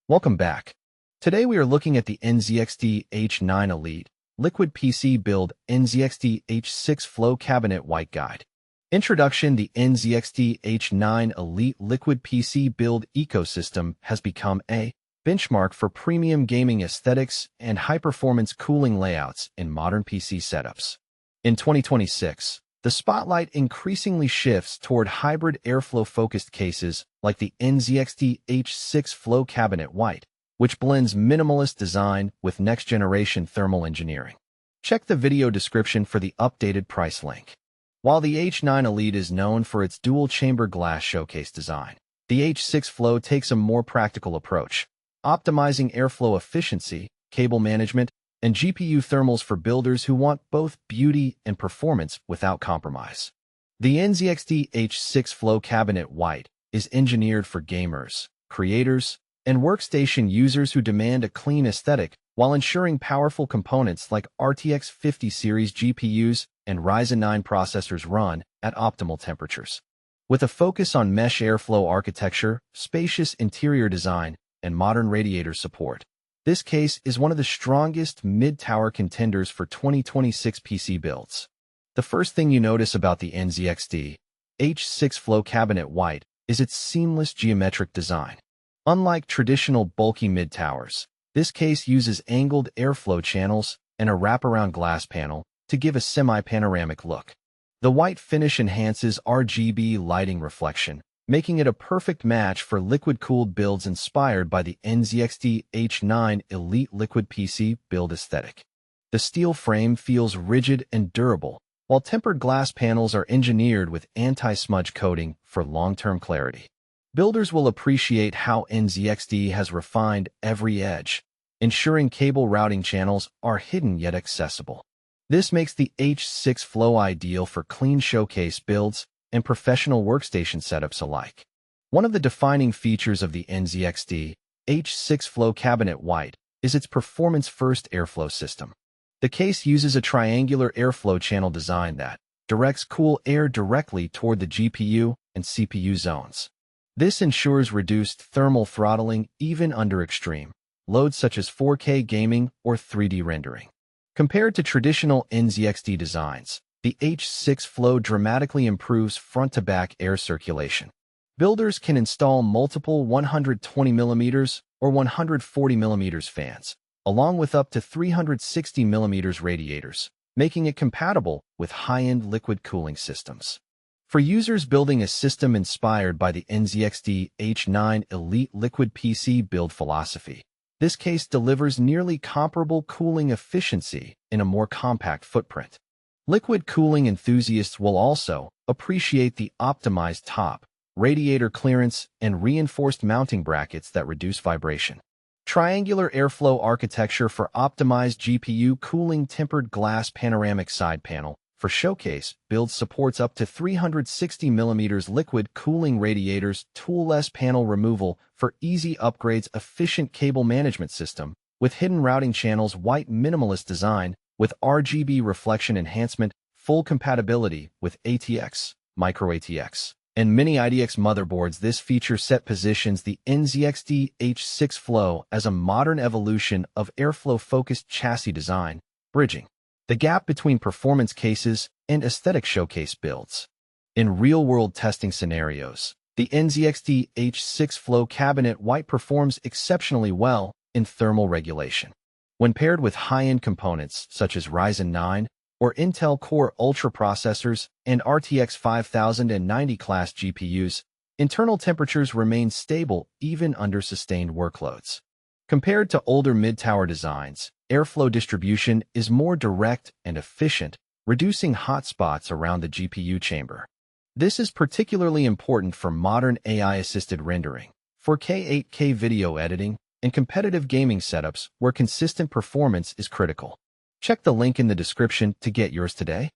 Welcome back. Today we are looking at the NZXT H9 Elite Liquid PC Build NZXT H6 Flow Cabinet White Guide. Introduction: The NZXT H9 Elite Liquid PC Build ecosystem has become a benchmark for premium gaming aesthetics and high-performance cooling layouts in modern PC setups. In 2026, the spotlight increasingly shifts toward hybrid airflow-focused cases like the NZXT H6 Flow Cabinet White, which blends minimalist design with next-generation thermal engineering. Check the video description for the updated price link. While the H9 Elite is known for its dual-chamber glass showcase design, the H6 Flow takes a more practical approach, optimizing airflow efficiency, cable management, and GPU thermals for builders who want both beauty and performance without compromise. The NZXT H6 Flow Cabinet White is engineered for gamers, creators, and workstation users who demand a clean aesthetic while ensuring powerful components like RTX 50 series GPUs and Ryzen 9 processors run at optimal temperatures. With a focus on mesh airflow architecture, spacious interior design, and modern radiator support, this case is one of the strongest mid-tower contenders for 2026 PC builds. The first thing you notice about the NZXT H6 Flow Cabinet White is its seamless geometric design. Unlike traditional bulky mid-towers, this case uses angled airflow channels and a wraparound glass panel to give a semi-panoramic look. The white finish enhances RGB lighting reflection, making it a perfect match for liquid-cooled builds inspired by the NZXT H9 Elite Liquid PC build aesthetic. The steel frame feels rigid and durable, while tempered glass panels are engineered with anti-smudge coating for long-term clarity. Builders will appreciate how NZXT has refined every edge, ensuring cable routing channels are hidden yet accessible. This makes the H6 Flow ideal for clean showcase builds and professional workstation setups alike. One of the defining features of the NZXT H6 Flow Cabinet White is its performance-first airflow system. The case uses a triangular airflow channel design that directs cool air directly toward the GPU and CPU zones. This ensures reduced thermal throttling even under extreme loads such as 4K gaming or 3D rendering. Compared to traditional NZXT designs, the H6 Flow dramatically improves front-to-back air circulation. Builders can install multiple 120mm or 140mm fans, along with up to 360mm radiators, making it compatible with high-end liquid cooling systems. For users building a system inspired by the NZXT H9 Elite Liquid PC build philosophy, this case delivers nearly comparable cooling efficiency in a more compact footprint. Liquid cooling enthusiasts will also appreciate the optimized top, radiator clearance, and reinforced mounting brackets that reduce vibration. Triangular airflow architecture for optimized GPU cooling. Tempered glass panoramic side panel for showcase builds supports up to 360mm liquid cooling radiators. Toolless panel removal for easy upgrades. Efficient cable management system with hidden routing channels. White minimalist design with RGB reflection enhancement. Full compatibility with ATX, micro ATX, and mini IDX motherboards. This feature set positions the NZXT H6 Flow as a modern evolution of airflow-focused chassis design, bridging the gap between performance cases and aesthetic showcase builds. In real-world testing scenarios, the NZXT H6 Flow Cabinet White performs exceptionally well in thermal regulation. When paired with high-end components such as Ryzen 9 or Intel Core Ultra processors and RTX 5090 class GPUs, internal temperatures remain stable even under sustained workloads. Compared to older mid-tower designs, airflow distribution is more direct and efficient, reducing hotspots around the GPU chamber. This is particularly important for modern AI-assisted rendering, 4K 8K video editing, and competitive gaming setups where consistent performance is critical. Check the link in the description to get yours today.